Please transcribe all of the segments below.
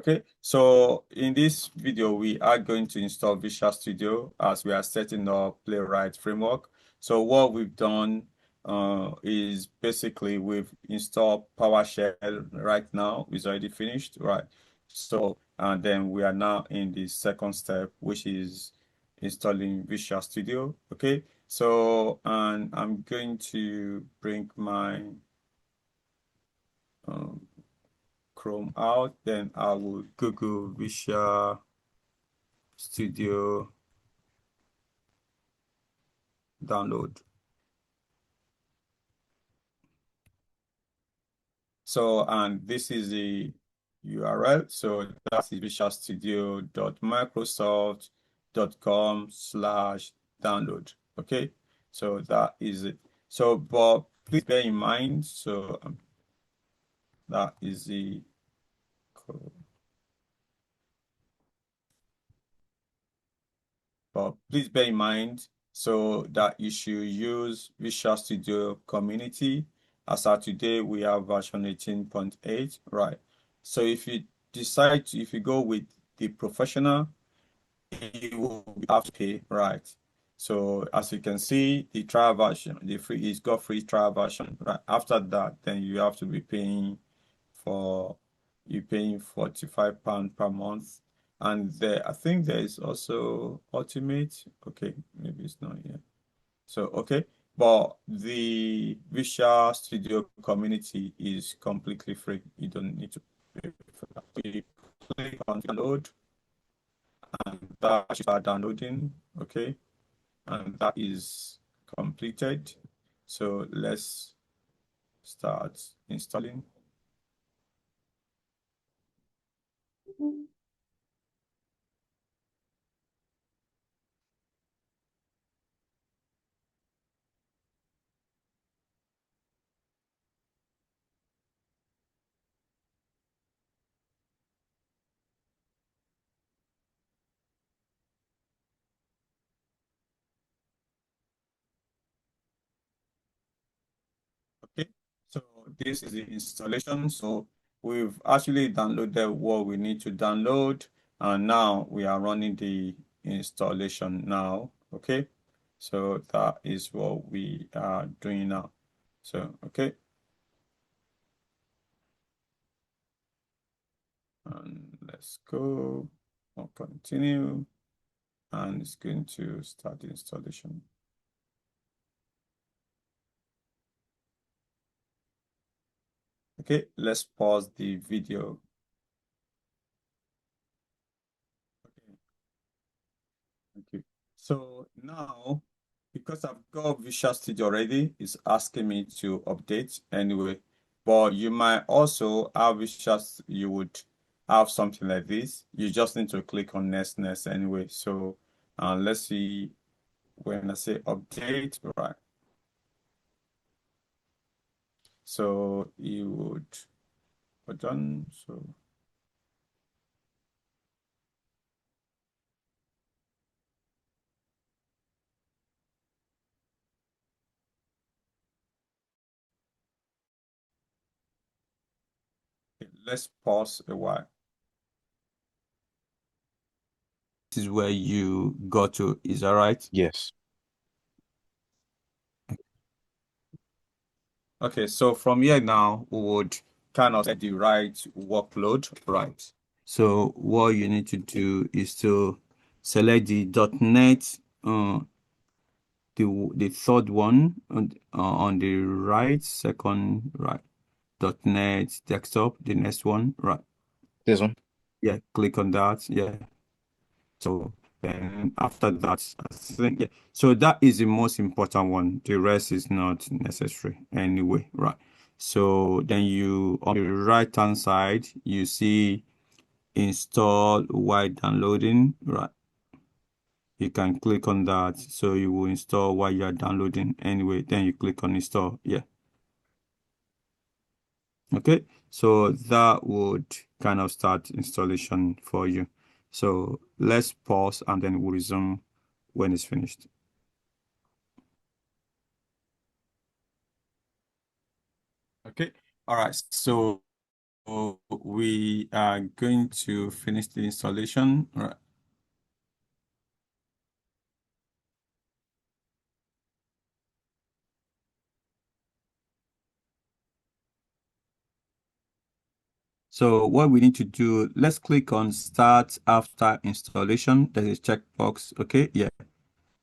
Okay, so in this video, we are going to install Visual Studio as we are setting up Playwright framework. So what we've done is basically we've installed PowerShell right now. It's already finished, right? So, and then we are now in the second step, which is installing Visual Studio. Okay, so, and I'm going to bring my Chrome out, then I will Google Visual Studio download. So, and this is the URL. So that's visualstudio.microsoft.com/download. Okay. So that is it. So, but please bear in mind, so that is the code. But please bear in mind so that you should use Visual Studio Community. As of today, we have version 18.8, right? So if you decide to, if you go with the professional, you will have to pay, right? So as you can see, the trial version, the free, it's got free trial version, right? After that, then you have to be paying for, you're paying £45 per month. And there, I think there is also Ultimate. Okay, maybe it's not here. So, okay, but the Visual Studio community is completely free. You don't need to pay for that. You click on download, and that should start downloading. Okay, and that is completed. So let's start installing. Okay, so this is the installation. So we've actually downloaded what we need to download, and now we are running the installation now. Okay, so that is what we are doing now. So, okay, and let's go or continue, and it's going to start the installation. Okay, let's pause the video. Okay, thank you. So now, because I've got Visual Studio already, it's asking me to update anyway. But you might also have you would have something like this. You just need to click on next anyway. So let's see when I say update, right? So you would put done. So let's pause a while. This is where you go to, is that right? Yes. Okay, so from here now, we would kind of set the right workload, right? So what you need to do is to select the .NET, the third one on the right, second right, .NET desktop, the next one, right? This one. Yeah, click on that. Yeah. So then after that, I think, yeah. So that is the most important one. The rest is not necessary anyway, right? So then you, on the right hand side, you see install while downloading, right? You can click on that. So you will install while you're downloading anyway. Then you click on install. Yeah. Okay. So that would kind of start installation for you. So let's pause and then we'll resume when it's finished. Okay. All right. So we are going to finish the installation. Right. So what we need to do, let's click on Start after installation. There's a checkbox. Okay, yeah.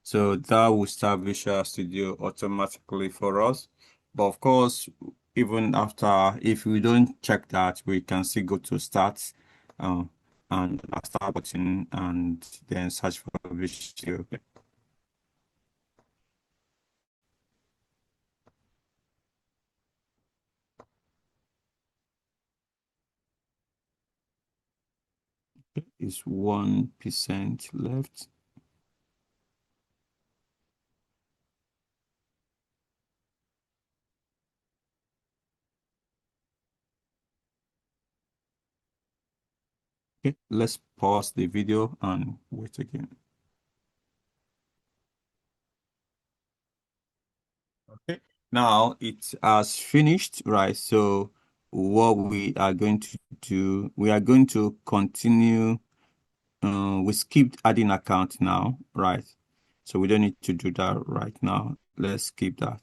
So that will start Visual Studio automatically for us. But of course, even after, if we don't check that, we can still go to Start um, and Start button and then search for Visual Studio. It's 1% left. Okay, let's pause the video and wait again. Okay, now it has finished, right? So what we are going to do, we are going to continue. We skipped adding account now, right? So we don't need to do that right now. Let's skip that.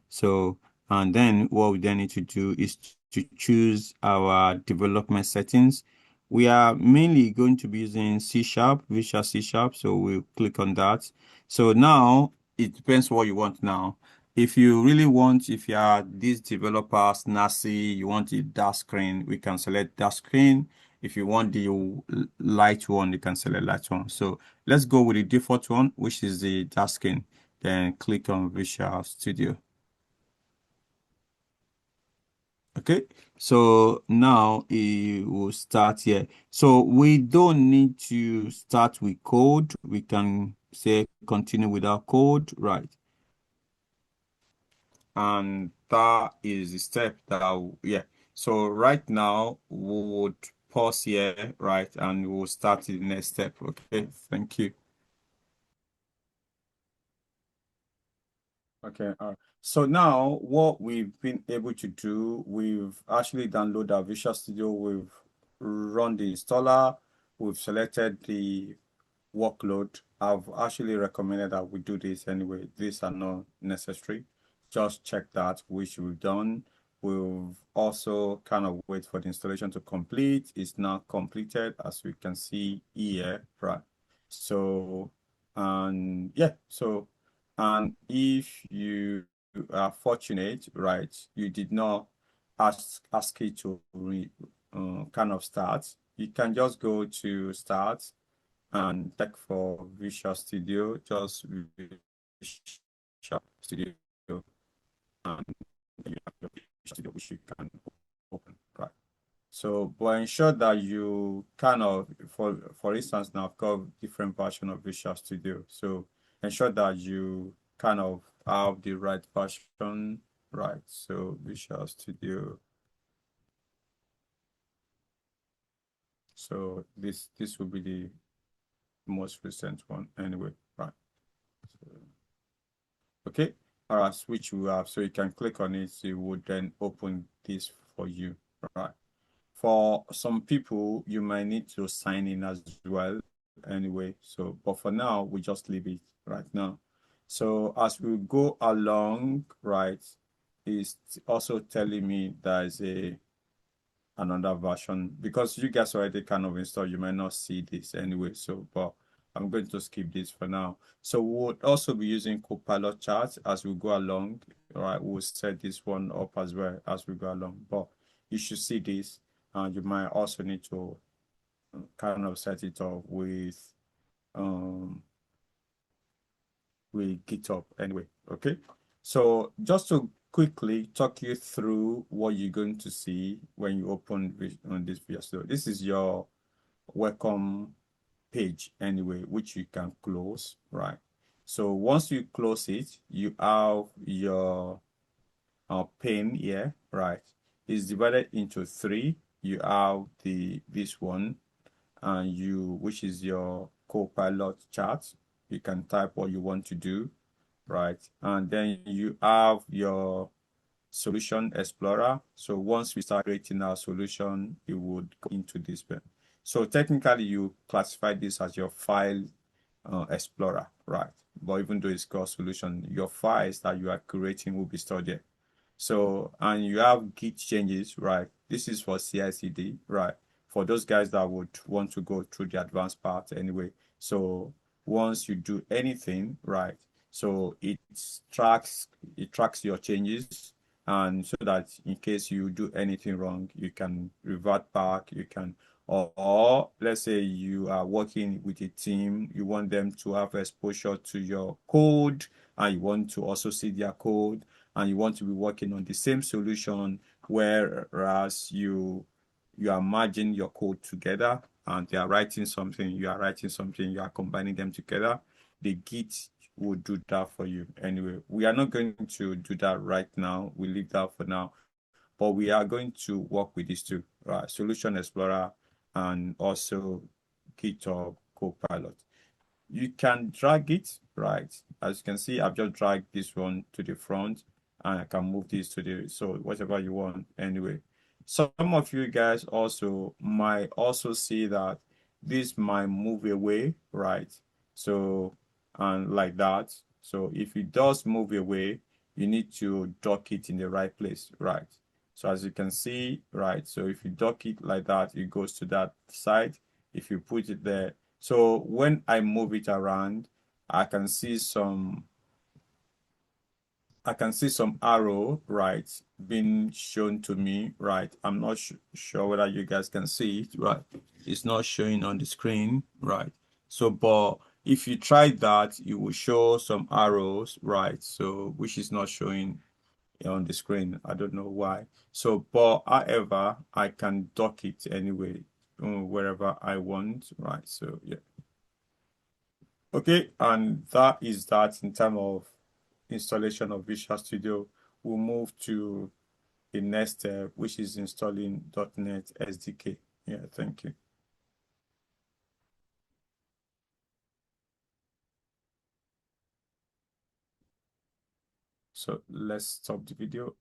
So, and then what we then need to do is to choose our development settings. We are mainly going to be using C Sharp, Visual C Sharp. So we'll click on that. So now it depends what you want now. If you really want, if you are this developer, snazzy, you want a dark screen, we can select dark screen. If you want the light one, you can select light one. So let's go with the default one, which is the dark screen. Then click on Visual Studio. Okay, so now it will start here. So we don't need to start with code. We can say continue without code, right? And that is the step that, yeah. So right now we would pause here, right? And we'll start the next step. Okay, thank you. Okay, so now what we've been able to do, we've actually downloaded our Visual Studio, we've run the installer, we've selected the workload. I've actually recommended that we do this anyway. These are not necessary. Just check that, which we've done. We've also kind of wait for the installation to complete. It's now completed, as we can see here, right? So, and yeah, so, and if you are fortunate, right, you did not ask it to kind of start, you can just go to start and check for Visual Studio, just Visual Studio, and you have your Visual Studio which you can open, right? So, but ensure that you kind of, for instance, now I've got different version of Visual Studio. So ensure that you kind of have the right version, right? So Visual Studio. So this will be the most recent one anyway, right? So, okay. All right, switch you have so you can click on it. So it would then open this for you, right? For some people, you might need to sign in as well anyway. So, but for now, we just leave it right now. So as we go along, right, it's also telling me there's another version because you guys already kind of installed, you might not see this anyway. So, but I'm going to skip this for now. So we'll also be using Copilot charts as we go along. All right, we'll set this one up as well as we go along. But you should see this, and you might also need to kind of set it up um with GitHub anyway. Okay. So just to quickly talk you through what you're going to see when you open on this video. So this is your welcome page anyway, which you can close, right? So once you close it, you have your pane here, right? It's divided into three. You have this one, and which is your Copilot chart. You can type what you want to do, right? And then you have your Solution Explorer. So once we start creating our solution, it would go into this bin. So technically, you classify this as your file explorer, right? But even though it's called solution, your files that you are creating will be stored there. So, and you have Git changes, right? This is for CI/CD, right? For those guys that would want to go through the advanced part anyway. So once you do anything, right? So it tracks your changes, and so that in case you do anything wrong, you can revert back, you can, or let's say you are working with a team, you want them to have exposure to your code, and you want to also see their code, and you want to be working on the same solution, whereas you are merging your code together, and they are writing something, you are writing something, you are combining them together. The Git will do that for you. Anyway, we are not going to do that right now. We leave that for now. But we are going to work with these two, right? Solution Explorer and also GitHub Copilot. You can drag it, right? As you can see, I've just dragged this one to the front, and I can move this to the, so whatever you want anyway. Some of you guys also might also see that this might move away, right? So, and like that. So if it does move away, you need to dock it in the right place, right? So as you can see, right? So if you dock it like that, it goes to that side. If you put it there, so when I move it around, I can see some arrow, right, being shown to me, right? I'm not sure whether you guys can see it, right? It's not showing on the screen, right? So, but if you try that, it will show some arrows, right? So, which is not showing on the screen. I don't know why. So, but however, I can dock it anyway, wherever I want, right? So, yeah. Okay, and that is that in terms of installation of Visual Studio. We'll move to the next step, which is installing .NET SDK. Yeah, thank you. So let's stop the video.